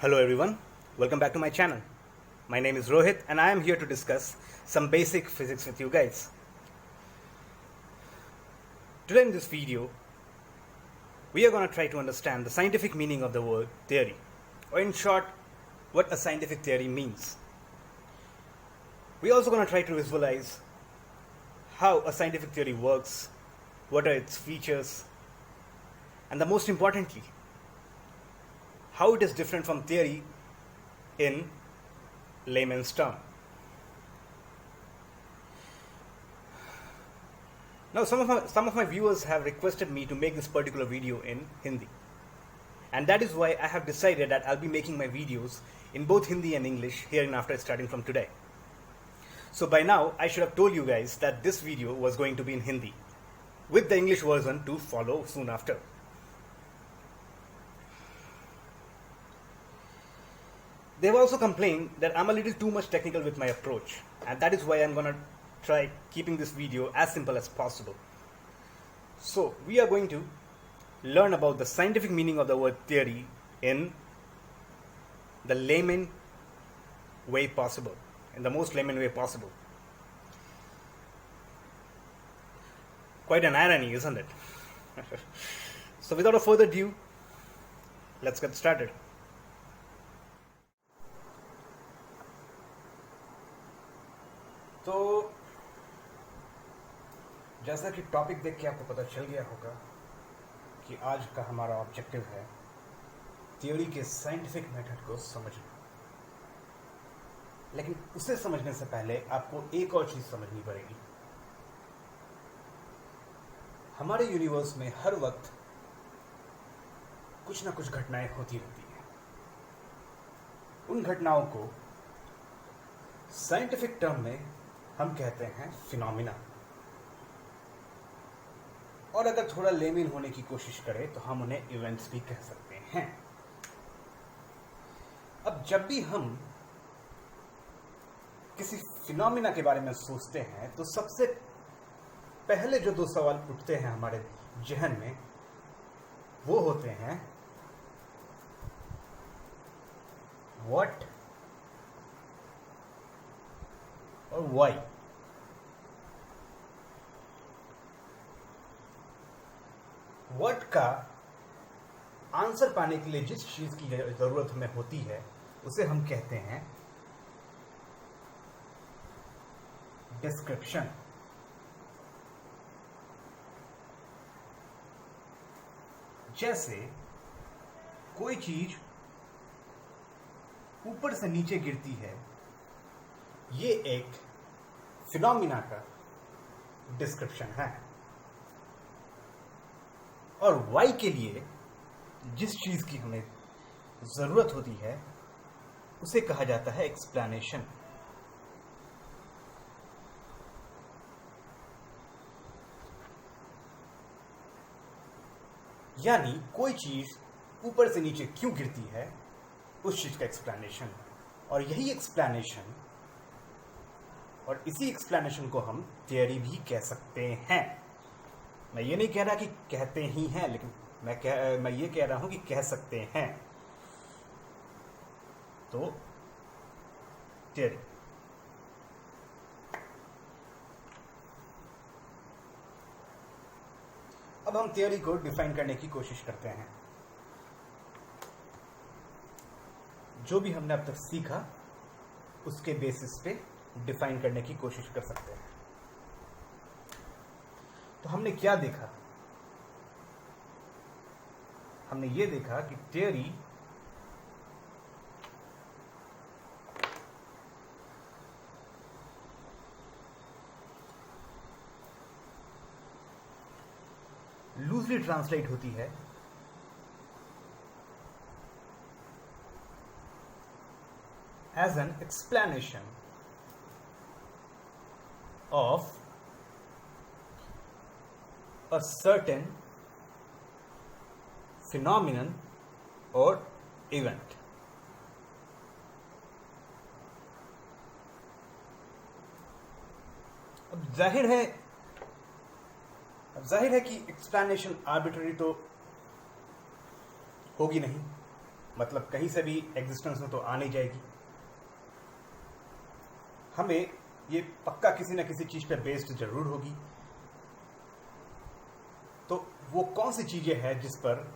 Hello everyone, welcome back to my channel. My name is Rohit and I am here to discuss some basic physics with you guys. Today in this video, we are going to try to understand the scientific meaning of the word theory, or in short, what a scientific theory means. We are also going to try to visualize how a scientific theory works, what are its features, and the most importantly, how it is different from theory in layman's term. Now, some of my viewers have requested me to make this particular video in Hindi, and that is why I have decided that I'll be making my videos in both Hindi and English hereinafter starting from today. So by now, I should have told you guys that this video was going to be in Hindi, with the English version to follow soon after. They've also complained that I'm a little too much technical with my approach, and that is why I'm gonna try keeping this video as simple as possible. So we are going to learn about the scientific meaning of the word theory in the layman way possible, in the most layman way possible. Quite an irony, isn't it? So without a further ado, let's get started. तो जैसा कि topic देख के आपको पता चल गया होगा कि आज का हमारा ऑब्जेक्टिव है थ्योरी के साइंटिफिक मेथड को समझना। लेकिन उसे समझने से पहले आपको एक और चीज समझनी पड़ेगी। हमारे यूनिवर्स में हर वक्त कुछ ना कुछ घटनाएं होती रहती हैं। उन घटनाओं को साइंटिफिक टर्म में हम कहते हैं फिनोमिना, और अगर थोड़ा लेमिन होने की कोशिश करें तो हम उन्हें इवेंट्स भी कह सकते हैं। अब जब भी हम किसी फिनोमिना के बारे में सोचते हैं तो सबसे पहले जो दो सवाल उठते हैं हमारे जहन में वो होते हैं व्हाट और वाई। व्हाट का आंसर पाने के लिए जिस चीज की जरूरत हमें होती है उसे हम कहते हैं डिस्क्रिप्शन। जैसे कोई चीज ऊपर से नीचे गिरती है, ये एक फिनोमिना का डिस्क्रिप्शन है। और वाई के लिए जिस चीज की हमें जरूरत होती है उसे कहा जाता है एक्सप्लेनेशन। यानी कोई चीज ऊपर से नीचे क्यों गिरती है उस चीज का एक्सप्लेनेशन, और यही एक्सप्लेनेशन और इसी एक्सप्लेनेशन को हम थियरी भी कह सकते हैं। मैं ये नहीं कह रहा कि कहते ही हैं, लेकिन मैं ये कह रहा हूं कि कह सकते हैं। तो थियरी। अब हम थियरी को डिफाइन करने की कोशिश करते हैं। जो भी हमने अब तक सीखा उसके बेसिस पे डिफाइन करने की कोशिश कर सकते हैं। तो हमने क्या देखा? हमने ये देखा कि थियरी लूजली ट्रांसलेट होती है as an explanation of a certain phenomenon or event. अब जाहिर है कि एक्सप्लेनेशन आर्बिट्ररी तो होगी नहीं, मतलब कहीं से भी एग्जिस्टेंस में तो आ नहीं जाएगी। हमें ये पक्का किसी न किसी चीज पर बेस्ड जरूर होगी। तो वो कौन सी चीजें हैं जिस पर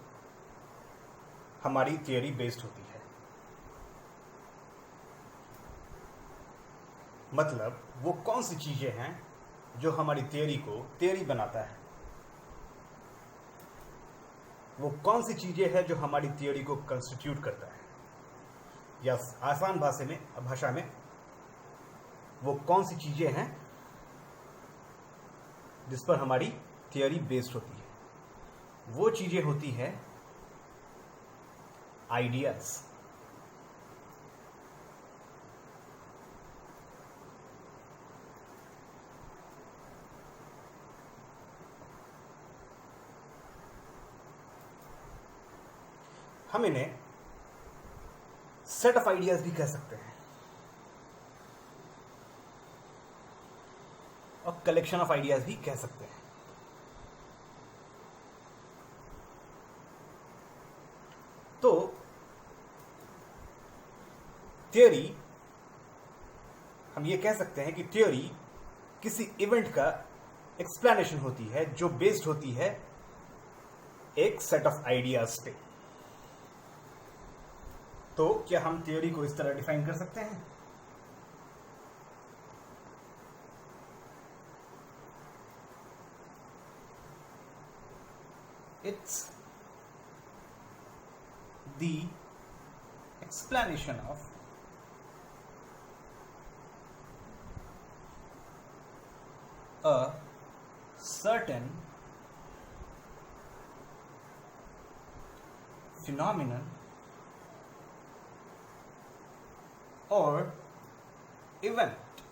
हमारी थियरी बेस्ड होती है? मतलब वो कौन सी चीजें हैं जो हमारी थियरी बनाता है? वो कौन सी चीजें हैं जो हमारी थियरी को कंस्टिट्यूट करता है? या आसान भाषा में वो कौन सी चीजें हैं जिस पर हमारी थियरी बेस्ड होती है? वो चीजें होती हैं आइडियाज। हम इन्हें सेट ऑफ आइडियाज भी कह सकते हैं और कलेक्शन ऑफ आइडियाज भी कह सकते हैं। तो थियरी, हम ये कह सकते हैं कि थियरी किसी इवेंट का एक्सप्लेनेशन होती है जो बेस्ड होती है एक सेट ऑफ आइडियाज पे। तो क्या हम थियरी को इस तरह डिफाइन कर सकते हैं? It's the explanation of a certain phenomenon or event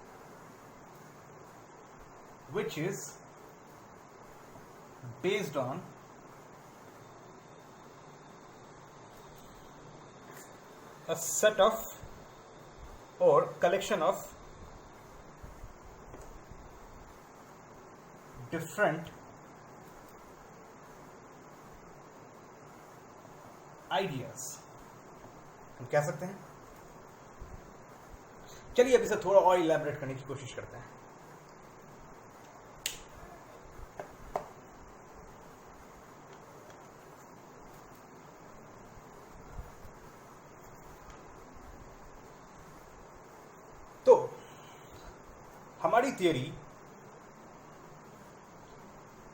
which is based on a set of or collection of different ideas, हम कह सकते हैं। चलिए अब इसे थोड़ा और इलैबोरेट करने की कोशिश करते हैं। तो हमारी थियरी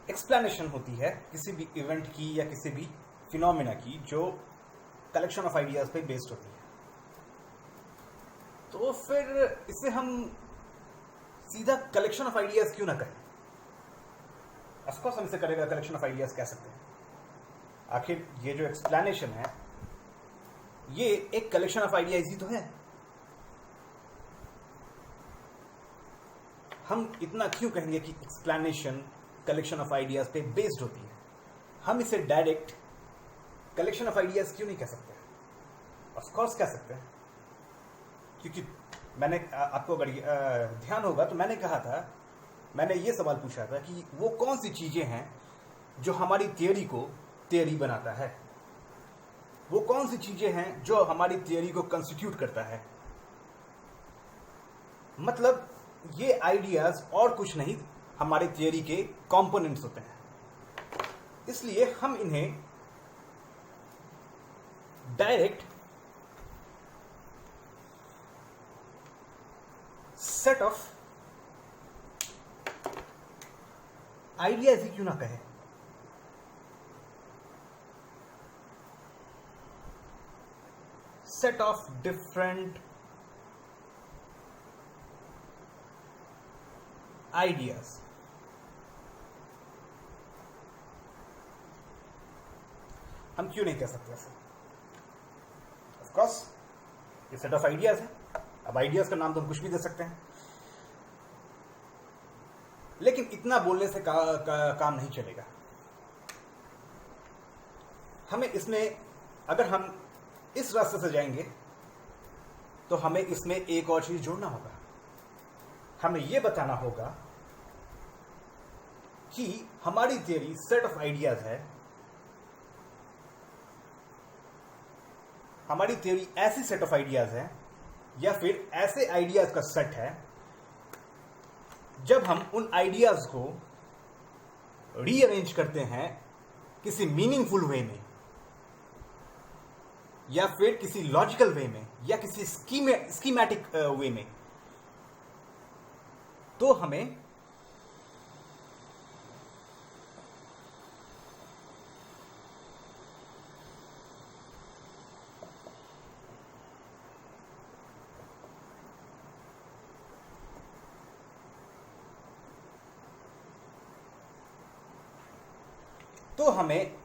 एक्सप्लेनेशन होती है किसी भी इवेंट की या किसी भी फिनोमेना की जो कलेक्शन ऑफ आइडियाज पे बेस्ड होती है। तो फिर इसे हम सीधा कलेक्शन ऑफ आइडियाज क्यों ना कहें? ऑफ कोर्स हम इसे करेगा कलेक्शन ऑफ आइडियाज कह सकते हैं। आखिर ये जो एक्सप्लेनेशन है ये एक कलेक्शन ऑफ आइडियाज ही तो है। हम इतना क्यों कहेंगे कि एक्सप्लेनेशन कलेक्शन ऑफ आइडियाज पे बेस्ड होती है? हम इसे डायरेक्ट कलेक्शन ऑफ आइडियाज क्यों नहीं कह सकते? ऑफ कोर्स कह सकते हैं, क्योंकि मैंने आपको अगर ध्यान होगा तो मैंने कहा था, मैंने ये सवाल पूछा था कि वो कौन सी चीजें हैं जो हमारी थियरी को थियरी बनाता है? वो कौन सी चीजें हैं जो हमारी थियरी को कंस्टिट्यूट करता है? मतलब ये आइडियाज और कुछ नहीं, हमारे थियरी के कंपोनेंट्स होते हैं। इसलिए हम इन्हें डायरेक्ट सेट ऑफ आइडियाज ही क्यों ना कहें? Set of different ideas. हम क्यों नहीं कह सकते ऐसा? ऑफ कोर्स ये सेट ऑफ आइडियाज है। अब आइडियाज का नाम तो हम कुछ भी दे सकते हैं, लेकिन इतना बोलने से काम नहीं चलेगा। हमें इसमें, अगर हम इस रास्ते से जाएंगे तो हमें इसमें एक और चीज जोड़ना होगा। हमें यह बताना होगा कि हमारी थियरी सेट ऑफ आइडियाज है। हमारी थ्योरी ऐसी सेट ऑफ आइडियाज है या फिर ऐसे आइडियाज का सेट है जब हम उन आइडियाज को रीअरेंज करते हैं किसी मीनिंगफुल वे में या फिर किसी लॉजिकल वे में या किसी स्कीमेटिक वे में, तो हमें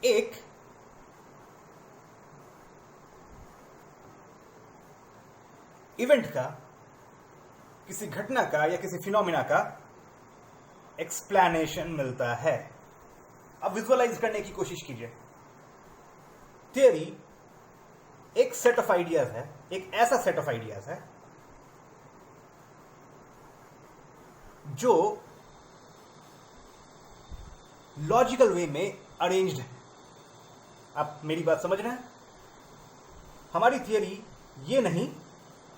एक इवेंट का, किसी घटना का या किसी फिनोमिना का एक्सप्लेनेशन मिलता है। अब विजुअलाइज करने की कोशिश कीजिए। थियरी एक सेट ऑफ आइडियाज है, एक ऐसा सेट ऑफ आइडियाज है जो लॉजिकल वे में अरेंज्ड है। आप मेरी बात समझ रहे हैं? हमारी थियरी ये नहीं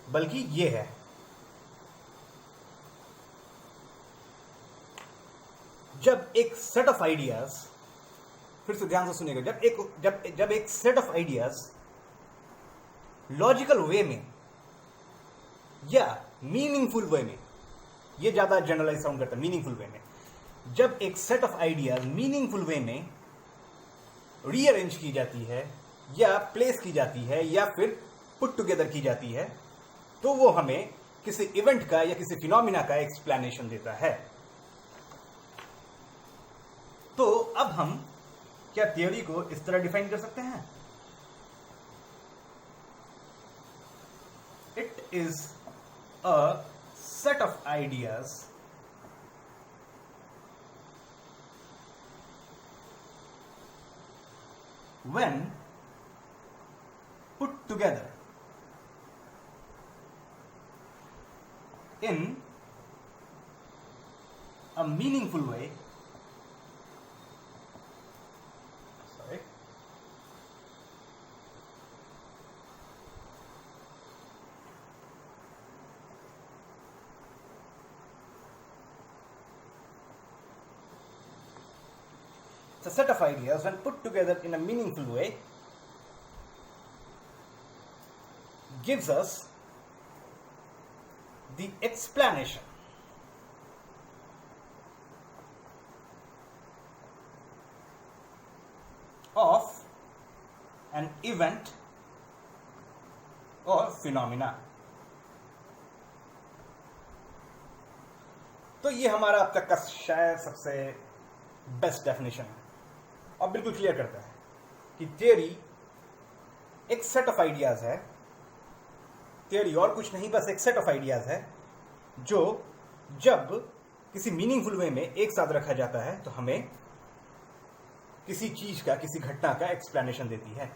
बल्कि ये है। जब एक सेट ऑफ आइडियाज, फिर से ध्यान से सुनिएगा, जब एक सेट ऑफ आइडियाज लॉजिकल वे में या मीनिंगफुल वे में, ये ज्यादा जनरलाइज साउंड करता है, मीनिंगफुल वे में, जब एक सेट ऑफ आइडियाज मीनिंगफुल वे में रीअरेंज की जाती है या प्लेस की जाती है या फिर पुट टुगेदर की जाती है, तो वो हमें किसी इवेंट का या किसी फिनोमिना का एक्सप्लेनेशन देता है। तो अब हम क्या थियोरी को इस तरह डिफाइन कर सकते हैं? It is a set of ideas when put together in a meaningful way, a set of ideas when put together in a meaningful way gives us the explanation of an event or phenomena। तो ये हमारा अब तक का शायद सबसे best definition है और बिल्कुल क्लियर करता है कि थियरी एक सेट ऑफ आइडियाज है। थियरी और कुछ नहीं, बस एक सेट ऑफ आइडियाज है जो जब किसी मीनिंगफुल वे में एक साथ रखा जाता है तो हमें किसी चीज का, किसी घटना का एक्सप्लेनेशन देती है।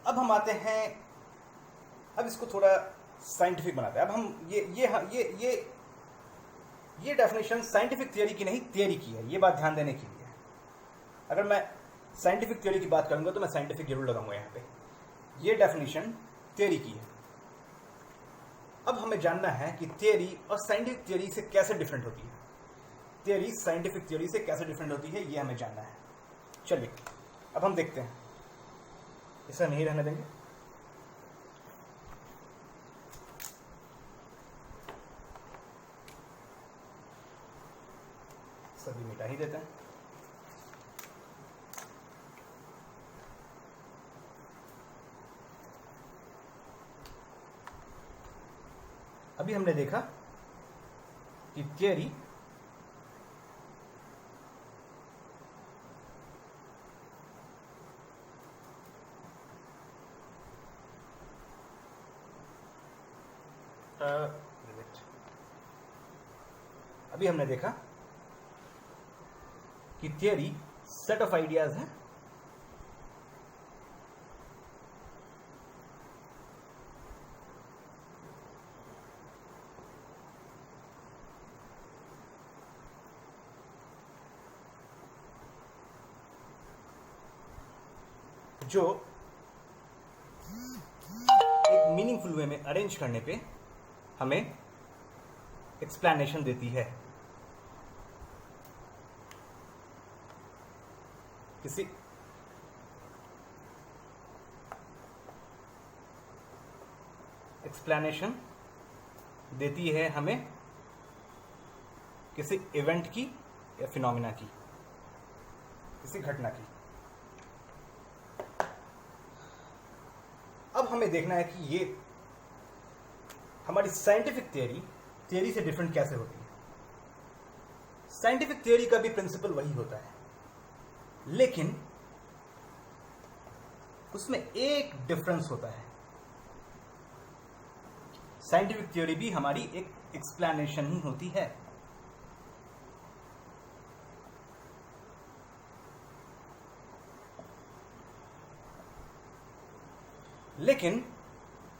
अब हम आते हैं, अब इसको थोड़ा साइंटिफिक बनाते हैं। अब हम ये डेफिनेशन साइंटिफिक थियरी की नहीं, थियरी की है। ये बात ध्यान देने की लिए। अगर मैं साइंटिफिक थियरी की बात करूंगा तो मैं साइंटिफिक जरूर लगाऊंगा यहाँ पे। ये डेफिनेशन थियरी की है। अब हमें जानना है कि थियरी और साइंटिफिक थियरी से कैसे डिफरेंट होती है। थियरी साइंटिफिक थियरी से कैसे डिफरेंट होती है, ये हमें जानना है। चलिए अब हम देखते हैं। इसे नहीं रहने देंगे। सभी मिटा ही देते हैं। अभी हमने देखा कि थियरी अभी हमने देखा कि थियरी सेट ऑफ आइडियाज है जो एक मीनिंगफुल वे में अरेंज करने पे हमें एक्सप्लेनेशन देती है। किसी एक्सप्लेनेशन देती है हमें किसी इवेंट की या फिनोमिना की, किसी घटना की। अब हमें देखना है कि ये हमारी साइंटिफिक थियरी से डिफरेंट कैसे होती है। साइंटिफिक थियरी का भी प्रिंसिपल वही होता है, लेकिन उसमें एक डिफरेंस होता है। साइंटिफिक थियरी भी हमारी एक एक्सप्लेनेशन ही होती है, लेकिन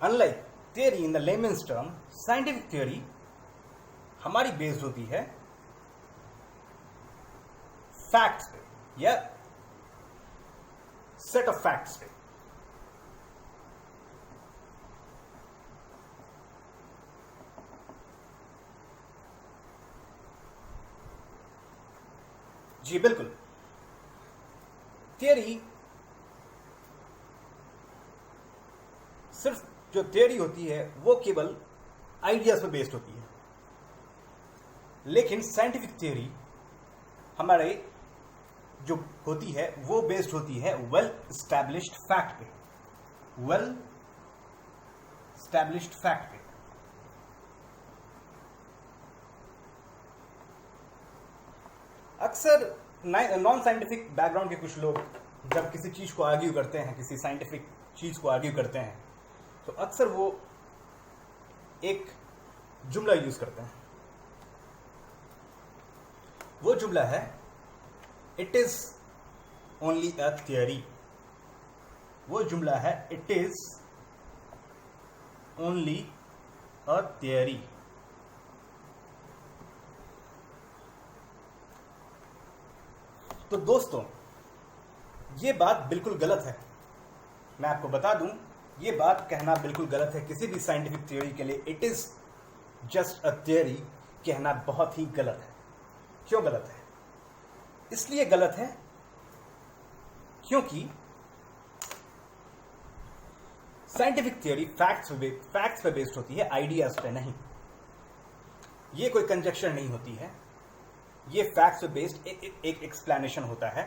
unlike theory in the lemons term, scientific theory हमारी बेस्ड होती है फैक्ट्स पे या सेट ऑफ फैक्ट्स पे। जी बिल्कुल, थियरी सिर्फ जो थियरी होती है वो केवल आइडियाज पर बेस्ड होती है, लेकिन साइंटिफिक थियरी हमारे जो होती है वो बेस्ड होती है वेल एस्टैब्लिश्ड फैक्ट पे, वेल एस्टैब्लिश्ड फैक्ट पे। अक्सर नॉन साइंटिफिक बैकग्राउंड के कुछ लोग जब किसी चीज को आर्ग्यू करते हैं, किसी साइंटिफिक चीज को आर्ग्यू करते हैं, तो अक्सर वो एक जुमला यूज करते हैं। वो जुमला है it is only a theory. वो जुमला है it is only a theory. तो दोस्तों, ये बात बिल्कुल गलत है। मैं आपको बता दूं, ये बात कहना बिल्कुल गलत है। किसी भी साइंटिफिक थ्योरी के लिए it is just a theory कहना बहुत ही गलत है। क्यों गलत है? इसलिए गलत है क्योंकि साइंटिफिक थ्योरी फैक्ट्स पे बेस्ड होती है, आइडियाज पे नहीं। ये कोई कंजक्शन नहीं होती है, ये फैक्ट्स पे बेस्ड एक एक्सप्लेनेशन होता है,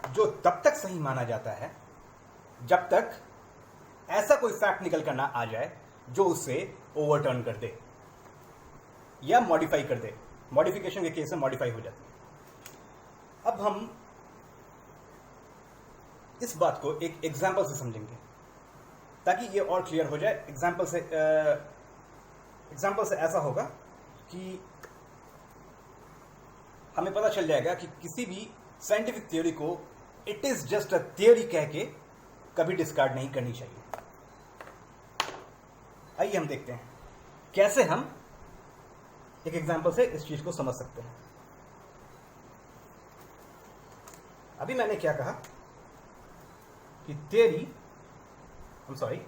जो तब तक सही माना जाता है जब तक ऐसा कोई फैक्ट निकल कर ना आ जाए जो उसे ओवरटर्न कर दे या मॉडिफाई कर दे। मॉडिफिकेशन के केस में मॉडिफाई हो जाती है। अब हम इस बात को एक एग्जाम्पल से समझेंगे ताकि ये और क्लियर हो जाए। एग्जाम्पल से ऐसा होगा कि हमें पता चल जाएगा कि किसी भी साइंटिफिक थ्योरी को it is just a theory कह के कभी डिस्कार्ड नहीं करनी चाहिए। आइए हम देखते हैं कैसे हम एक एग्जाम्पल से इस चीज को समझ सकते हैं। अभी मैंने क्या कहा कि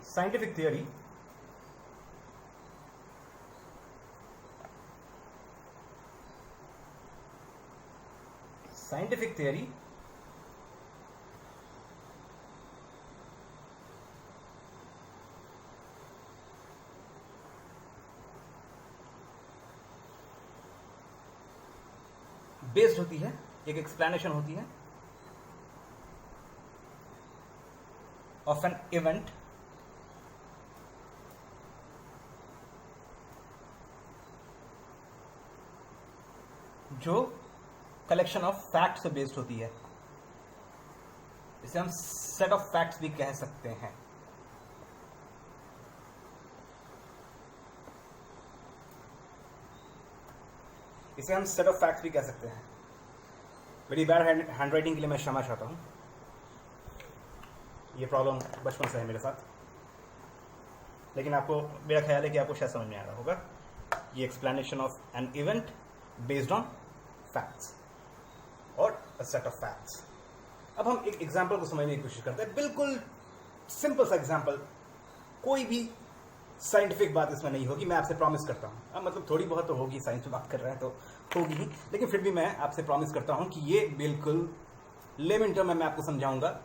साइंटिफिक थ्योरी बेस्ड होती है, एक एक्सप्लेनेशन होती है ऑफ एन इवेंट जो कलेक्शन ऑफ फैक्ट्स से बेस्ड होती है। इसे हम सेट ऑफ फैक्ट्स भी कह सकते हैं। इसे हम सेट ऑफ फैक्ट्स भी कह सकते हैं। मेरी बैड हैंडराइटिंग के लिए मैं क्षमा चाहता हूं। ये प्रॉब्लम बचपन से है मेरे साथ, लेकिन आपको, मेरा ख्याल है कि आपको शायद समझ में आ रहा होगा। ये explanation of an event based on facts और अ सेट ऑफ फैक्ट्स। अब हम एक एग्जाम्पल को समझने की कोशिश करते हैं, बिल्कुल सिंपल सा एग्जाम्पल, कोई भी साइंटिफिक बात इसमें नहीं होगी, मैं आपसे प्रॉमिस करता हूँ। अब मतलब थोड़ी बहुत तो होगी, साइंस में बात कर रहे हैं तो होगी ही, लेकिन फिर भी मैं आपसे प्रॉमिस करता हूँ कि ये बिल्कुल लेमन टर्म में मैं आपको समझाऊंगा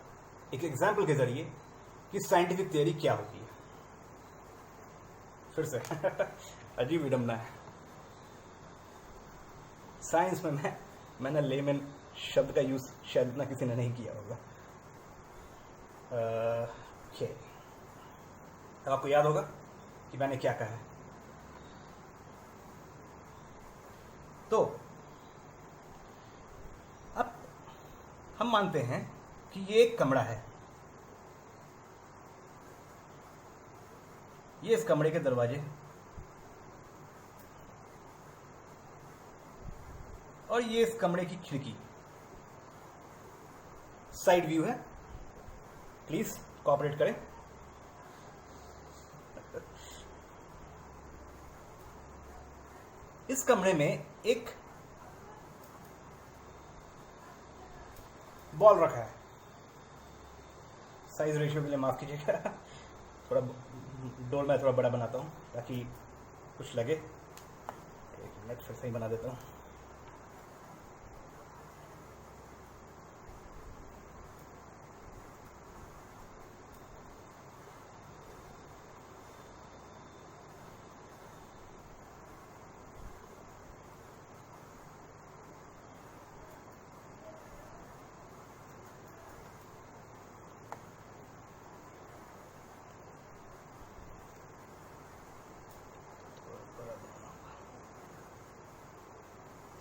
एक एग्जाम्पल के जरिए कि साइंटिफिक थियरी क्या होती है। फिर से अजीब विडम्बना है, साइंस में मैंने लेमन शब्द का यूज शायद इतना किसी ने नहीं किया होगा। अब आपको याद होगा कि मैंने क्या कहा है। तो अब हम मानते हैं कि ये एक कमरा है, ये इस कमरे के दरवाजे और ये इस कमरे की खिड़की, साइड व्यू है, प्लीज कोऑपरेट करें। इस कमरे में एक बॉल रखा है, साइज रेशियो के लिए माफ कीजिएगा, थोड़ा डोल मैं थोड़ा बड़ा बनाता हूं ताकि कुछ लगे। एक मिनट फिर से ही बना देता हूं।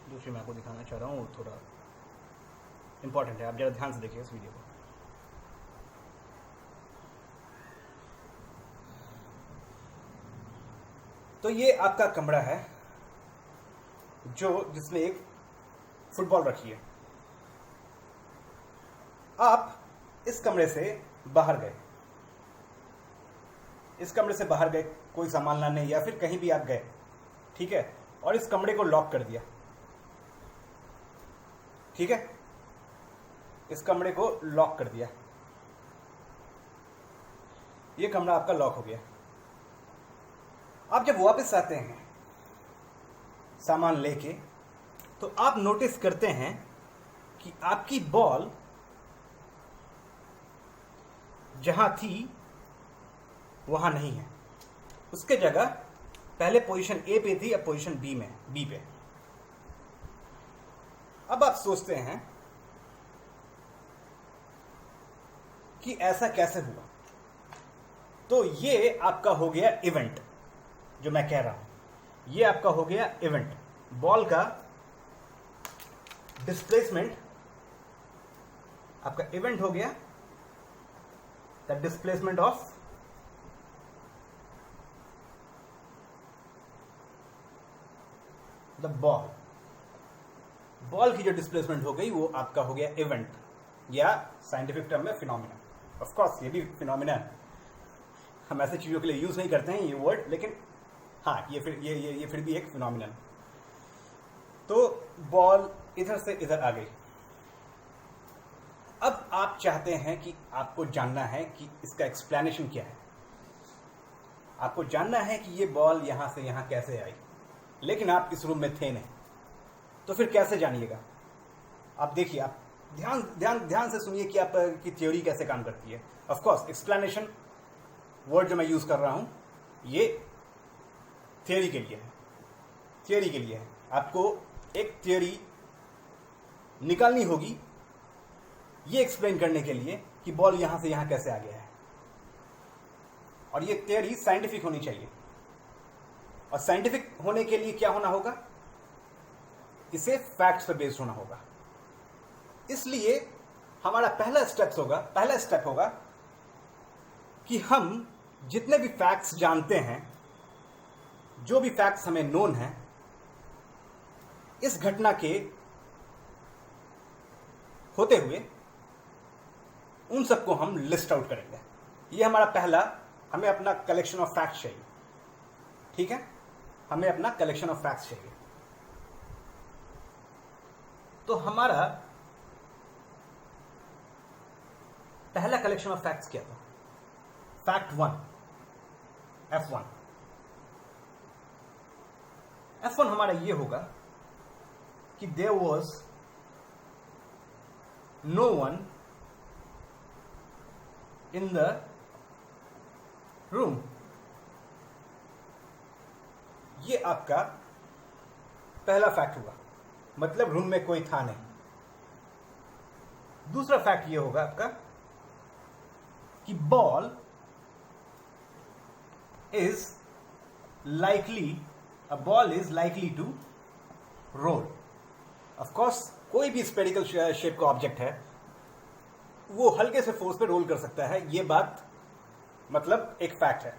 दूसरी मैं आपको दिखाना चाह रहा हूँ, थोड़ा इंपॉर्टेंट है, आप जरा ध्यान से देखिए इस वीडियो को। तो ये आपका कमरा है जिसमें एक फुटबॉल रखी है। आप इस कमरे से बाहर गए, इस कमरे से बाहर गए कोई सामान लाने या फिर कहीं भी आप गए, ठीक है, और इस कमरे को लॉक कर दिया, ठीक है, इस कमरे को लॉक कर दिया, ये कमरा आपका लॉक हो गया। आप जब वापस आते हैं सामान लेके, तो आप नोटिस करते हैं कि आपकी बॉल जहां थी वहां नहीं है, उसके जगह पहले पोजीशन ए पे थी, अब पोजीशन बी पे। अब आप सोचते हैं कि ऐसा कैसे हुआ। तो ये आपका हो गया इवेंट, जो मैं कह रहा हूं ये आपका हो गया इवेंट, बॉल का डिस्प्लेसमेंट आपका इवेंट हो गया, the displacement of the ball की जो डिस्प्लेसमेंट हो गई वो आपका हो गया इवेंट, या साइंटिफिक टर्म में फिनोमिना। ऑफ कोर्स ये भी फिनोमिना है, हम ऐसे चीजों के लिए यूज नहीं करते हैं ये वर्ड, लेकिन हाँ ये फिर भी एक फिनोमिना। तो बॉल इधर से इधर आ गई। अब आप चाहते हैं कि आपको जानना है कि इसका एक्सप्लेनेशन क्या है, आपको जानना है कि ये बॉल यहां से यहां कैसे आई, लेकिन आप इस रूम में थे नहीं, तो फिर कैसे जानिएगा। आप देखिए, आप ध्यान से सुनिए कि आपकी थ्योरी कैसे काम करती है। ऑफ कोर्स एक्सप्लेनेशन वर्ड जो मैं यूज कर रहा हूं ये थ्योरी के लिए है, थ्योरी के लिए है। आपको एक थ्योरी निकालनी होगी ये एक्सप्लेन करने के लिए कि बॉल यहां से यहां कैसे आ गया है, और ये थ्योरी साइंटिफिक होनी चाहिए। और साइंटिफिक होने के लिए क्या होना होगा, इसे फैक्ट्स पर बेस्ड होना होगा। इसलिए हमारा पहला स्टेप होगा कि हम जितने भी फैक्ट्स जानते हैं, जो भी फैक्ट्स हमें नोन हैं, इस घटना के होते हुए उन सबको हम लिस्ट आउट करेंगे। ये हमारा पहला, हमें अपना कलेक्शन ऑफ फैक्ट्स चाहिए, ठीक है, हमें अपना कलेक्शन ऑफ फैक्ट्स चाहिए। तो हमारा पहला कलेक्शन ऑफ फैक्ट्स क्या था? Fact 1, F1। F1 हमारा ये होगा कि there was no one in the room. ये आपका पहला फैक्ट हुआ, मतलब रूम में कोई था नहीं। दूसरा फैक्ट ये होगा आपका कि ball is likely, a ball is likely to roll. Of course कोई भी स्पेरिकल शेप का ऑब्जेक्ट है वो हल्के से फोर्स पे रोल कर सकता है। ये बात मतलब एक फैक्ट है,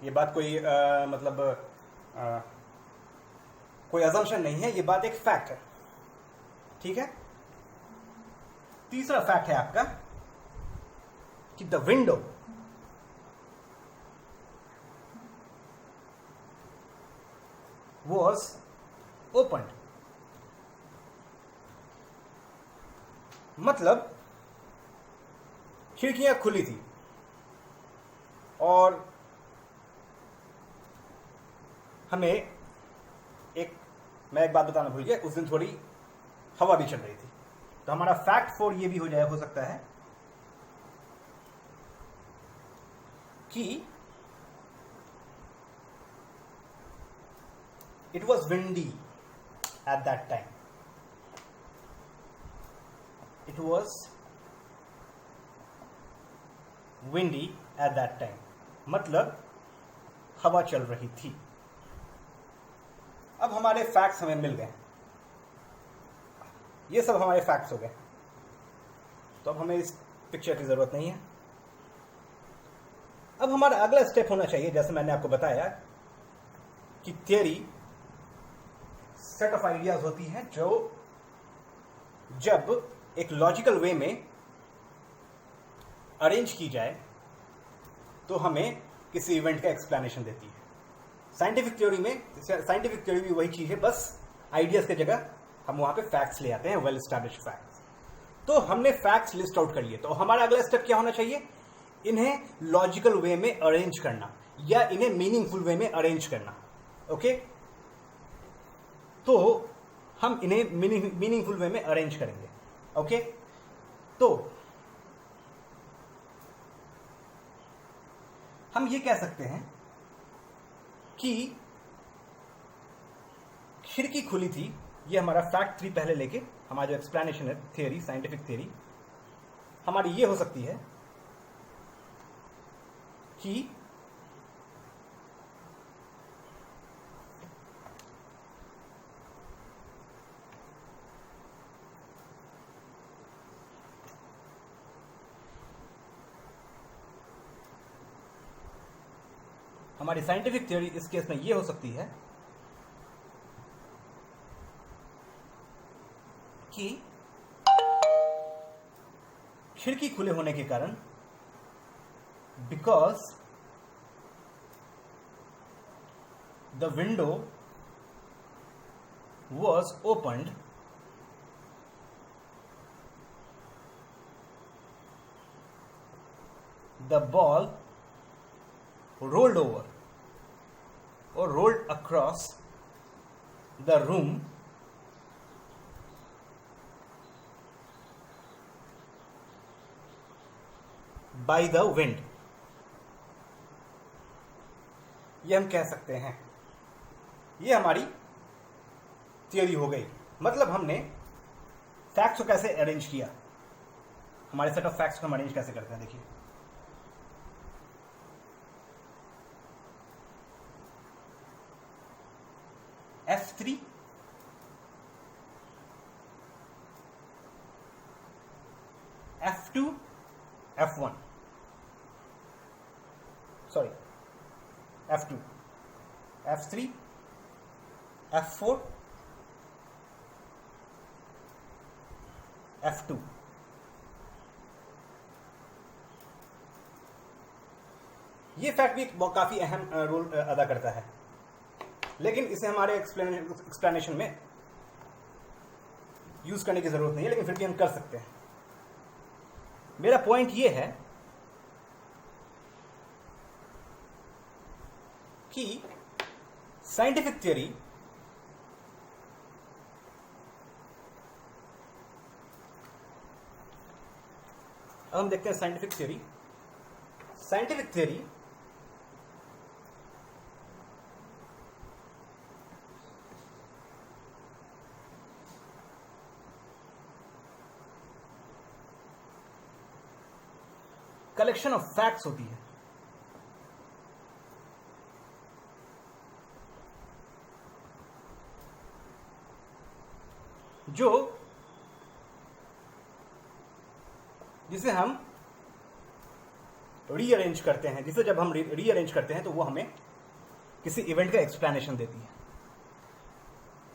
ये बात कोई कोई अजम्पशन नहीं है, ये बात एक फैक्ट है। ठीक है। तीसरा फैक्ट है आपका कि द विंडो was opened। मतलब खिड़कियां खुली थी और मैं एक बात बताना भूल गया, उस दिन थोड़ी हवा भी चल रही थी। तो हमारा फैक्ट 4 ये भी हो सकता है कि it was windy at that time। it was windy at that time, मतलब हवा चल रही थी। अब हमारे फैक्ट्स हमें मिल गए, ये सब हमारे फैक्ट्स हो गए। तो अब हमें इस पिक्चर की जरूरत नहीं है। अब हमारा अगला स्टेप होना चाहिए, जैसे मैंने आपको बताया कि थियरी सेट ऑफ आइडियाज होती हैं जो जब एक लॉजिकल वे में अरेंज की जाए तो हमें किसी इवेंट का एक्सप्लेनेशन देती है। साइंटिफिक थ्योरी भी वही चीज है, बस आइडियाज की जगह हम वहां पे फैक्ट्स ले आते हैं, वेल एस्टैब्लिश्ड फैक्ट्स। तो हमने फैक्ट्स लिस्ट आउट कर लिए, तो हमारा अगला स्टेप क्या होना चाहिए? इन्हें लॉजिकल वे में अरेंज करना या इन्हें मीनिंगफुल वे में अरेंज करना। ओके, तो हम इन्हें मीनिंगफुल वे में अरेंज करेंगे। ओके, तो हम ये कह सकते हैं कि खिड़की खुली थी। ये हमारा फैक्ट 3 पहले लेके हमारा जो एक्सप्लेनेशन है थियरी, साइंटिफिक थियरी हमारी ये हो सकती है कि हमारी साइंटिफिक थ्योरी इस केस में ये हो सकती है कि खिड़की खुले होने के कारण, because the window was opened, the ball rolled over or rolled across the room by the wind। ये हम कह सकते हैं, ये हमारी थियरी हो गई। मतलब हमने फैक्ट्स को कैसे अरेंज किया, हमारे सेट ऑफ फैक्ट्स को हम अरेंज कैसे करते हैं, देखिए। F3 F2 F1 sorry F2 F3 F4 F2। ये फैक्ट भी काफी अहम रोल अदा करता है, लेकिन इसे हमारे एक्सप्लेनेशन में यूज करने की जरूरत नहीं है, लेकिन फिर भी हम कर सकते हैं। मेरा पॉइंट ये है कि साइंटिफिक थ्योरी अब हम देखते हैं scientific theory collection of facts होती है जिसे हम रीअरेंज करते हैं, जब हम रीअरेंज करते हैं तो वो हमें किसी इवेंट का एक्सप्लेनेशन देती है।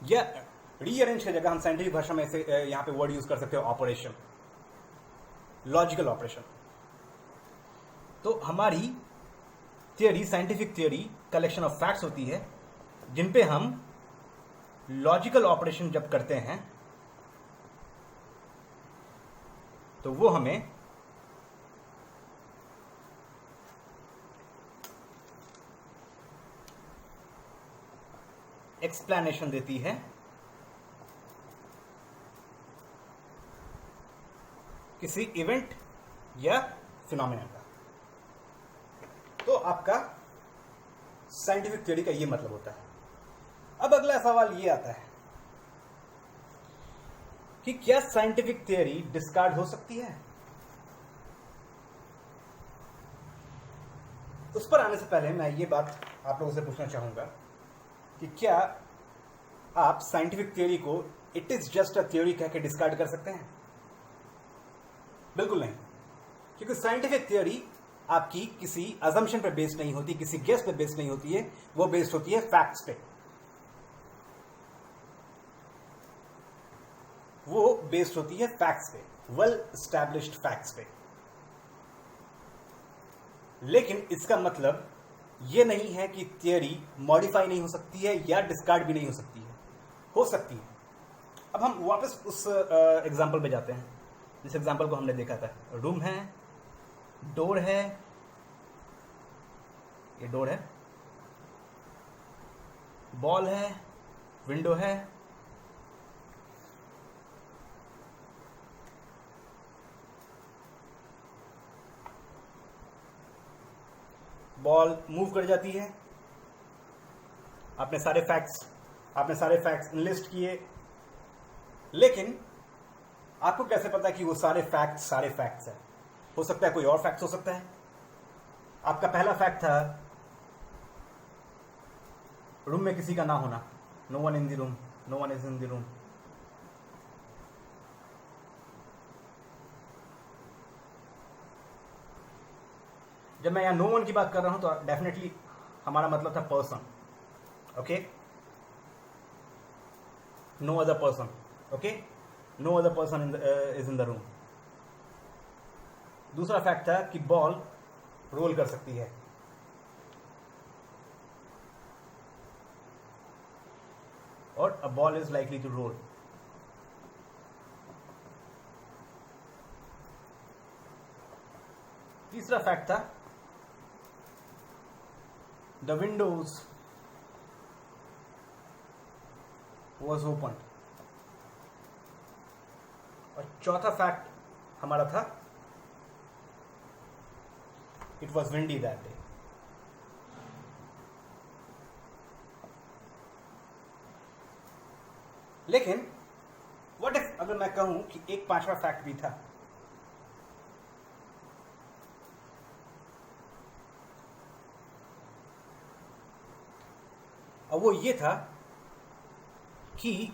या रीअरेंज की जगह हम साइंटिफिक भाषा में से यहां पे वर्ड यूज कर सकते हो ऑपरेशन, लॉजिकल ऑपरेशन। तो हमारी theory, scientific theory collection of facts होती है जिन पे हम लॉजिकल ऑपरेशन जब करते हैं तो वो हमें एक्सप्लेनेशन देती है किसी इवेंट या फिनोमेना का। तो आपका साइंटिफिक थ्योरी का ये मतलब होता है। अब अगला सवाल ये आता है कि क्या साइंटिफिक थ्योरी डिस्कार्ड हो सकती है? उस पर आने से पहले मैं ये बात आप लोगों से पूछना चाहूंगा कि क्या आप साइंटिफिक थ्योरी को it is just a theory कह के डिस्कार्ड कर सकते हैं? बिल्कुल नहीं, क्योंकि साइंटिफिक थ्योरी आपकी किसी अजम्पशन पे बेस्ड नहीं होती, किसी गेस पे बेस्ड नहीं होती है, वो बेस्ड होती है फैक्ट्स पे। वो बेस्ड होती है फैक्ट्स पे, वेल एस्टैब्लिश्ड फैक्ट्स पे। लेकिन इसका मतलब ये नहीं है कि थियरी मॉडिफाई नहीं हो सकती है या डिस्कार्ड भी नहीं हो सकती है, हो सकती है। अब हम वापस उस एग्जांपल पे जाते हैं जिस एग्जांपल को हमने देखा था। रूम है, डोर है, ये डोर है, बॉल है, विंडो है, बॉल मूव कर जाती है। आपने सारे फैक्ट्स लिस्ट किए, लेकिन आपको कैसे पता कि वो सारे फैक्ट्स हैं? हो सकता है कोई और फैक्ट्स हो सकता है। आपका पहला फैक्ट था रूम में किसी का ना होना, no one in the room, no one is in the room. जब मैं यहां नो वन की बात कर रहा हूं तो डेफिनेटली हमारा मतलब था person, okay, no other person, okay, no other person is in the room. दूसरा फैक्ट था कि बॉल रोल कर सकती है, और a ball is likely to roll. तीसरा फैक्ट था द विंडोज वॉज ओपन। और चौथा फैक्ट हमारा था it was windy that day. लेकिन व्हाट इफ अगर मैं कहूं कि एक पांचवा फैक्ट भी था? और वो ये था कि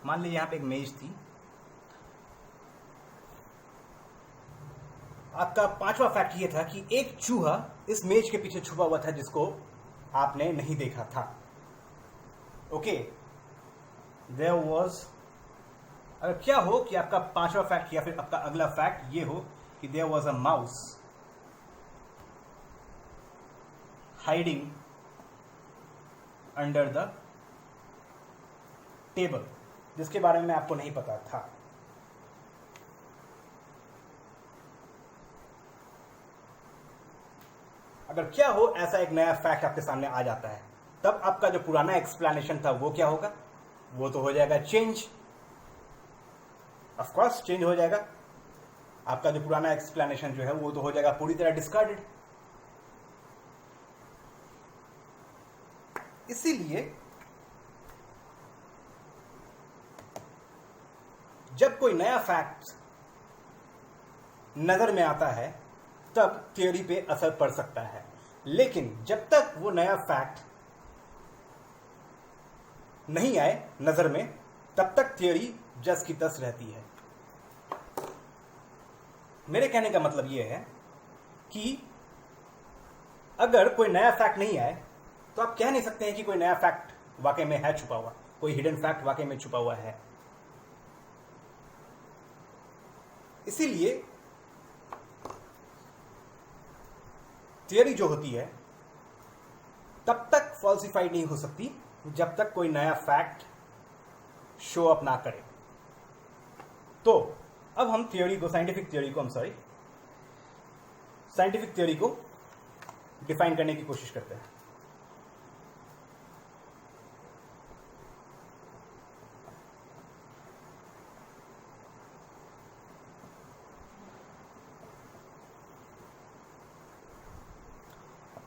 मान लीजिए यहां पे एक मेज थी, आपका पांचवा फैक्ट ये था कि एक चूहा इस मेज के पीछे छुपा हुआ था जिसको आपने नहीं देखा था, ओके। देयर वॉज, अगर क्या हो कि आपका पांचवा फैक्ट या फिर आपका अगला फैक्ट ये हो कि there was a mouse hiding under the table, जिसके बारे में आपको नहीं पता था। अगर क्या हो ऐसा एक नया फैक्ट आपके सामने आ जाता है, तब आपका जो पुराना एक्सप्लेनेशन था वो क्या होगा? वो तो हो जाएगा चेंज। ऑफ कोर्स चेंज हो जाएगा। आपका जो पुराना एक्सप्लेनेशन जो है वो तो हो जाएगा पूरी तरह डिस्कार्डेड। इसीलिए जब कोई नया फैक्ट नजर में आता है तब थ्योरी पे असर पड़ सकता है, लेकिन जब तक वो नया फैक्ट नहीं आए नजर में तब तक थ्योरी जस की तस रहती है। मेरे कहने का मतलब यह है कि अगर कोई नया फैक्ट नहीं आए तो आप कह नहीं सकते हैं कि कोई नया फैक्ट वाकई में है छुपा हुआ, कोई हिडन फैक्ट वाकई में छुपा हुआ है। इसीलिए थियरी जो होती है तब तक फॉल्सिफाइड नहीं हो सकती जब तक कोई नया फैक्ट शो अप ना करे। तो अब हम साइंटिफिक थ्योरी को डिफाइन करने की कोशिश करते हैं।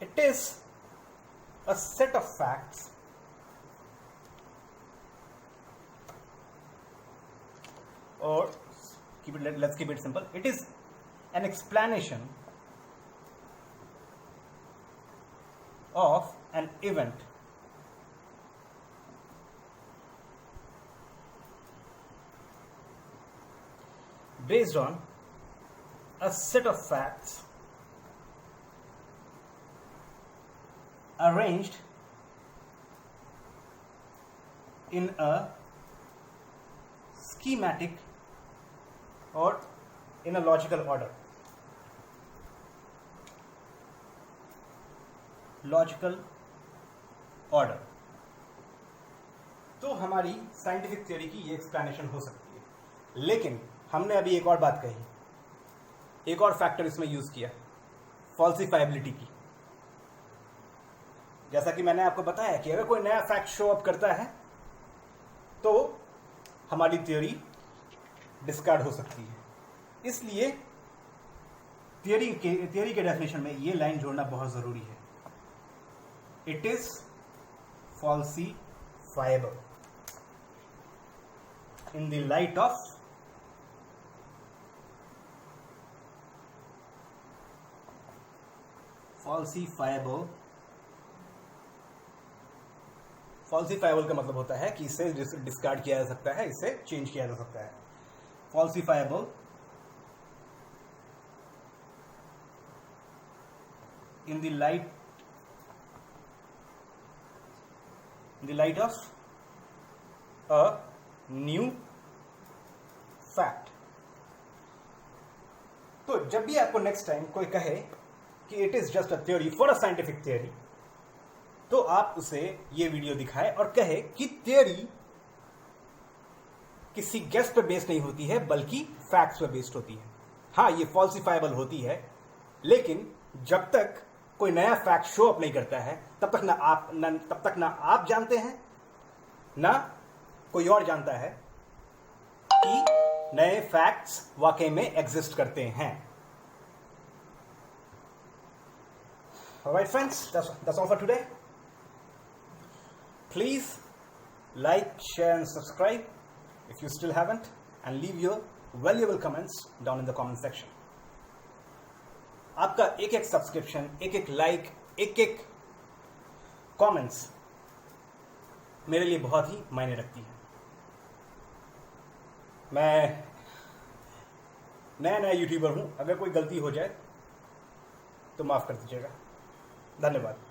It is a set of facts or let's keep it simple. It is an explanation of an event based on a set of facts arranged in a schematic or in a logical order. Logical order. तो हमारी scientific theory की ये explanation हो सकती है, लेकिन हमने अभी एक और बात कही, एक और फैक्टर इसमें यूज किया, फॉल्सिफाइबिलिटी की। जैसा कि मैंने आपको बताया कि अगर कोई नया फैक्ट शो अप करता है तो हमारी थ्योरी डिस्कार्ड हो सकती है। इसलिए थ्योरी के डेफिनेशन में ये लाइन जोड़ना बहुत जरूरी है। It is falsifiable in the light of falsifiable का मतलब होता है कि इसे डिस्कार्ड किया जा सकता है, इसे चेंज किया जा सकता है। Falsifiable in the light of a new fact. तो जब भी आपको नेक्स्ट टाइम कोई कहे कि it is just a theory for a scientific theory, तो आप उसे ये वीडियो दिखाएं और कहे कि थ्योरी किसी गेस पे बेस्ड नहीं होती है बल्कि फैक्ट्स पे बेस्ड होती है। हाँ, ये फॉल्सिफाइबल होती है, लेकिन जब तक कोई नया फैक्ट शो अप नहीं करता है तब तक ना आप जानते हैं ना कोई और जानता है कि नए फैक्ट्स वाकई में एग्जिस्ट करते हैं। Alright friends, that's all for today. Please like, share and subscribe if you still haven't, and leave your valuable comments down in the comment section. आपका एक एक सब्सक्रिप्शन, एक एक लाइक, एक एक कमेंट्स मेरे लिए बहुत ही मायने रखती है। मैं नया यूट्यूबर हूं, अगर कोई गलती हो जाए तो माफ कर दीजिएगा। धन्यवाद।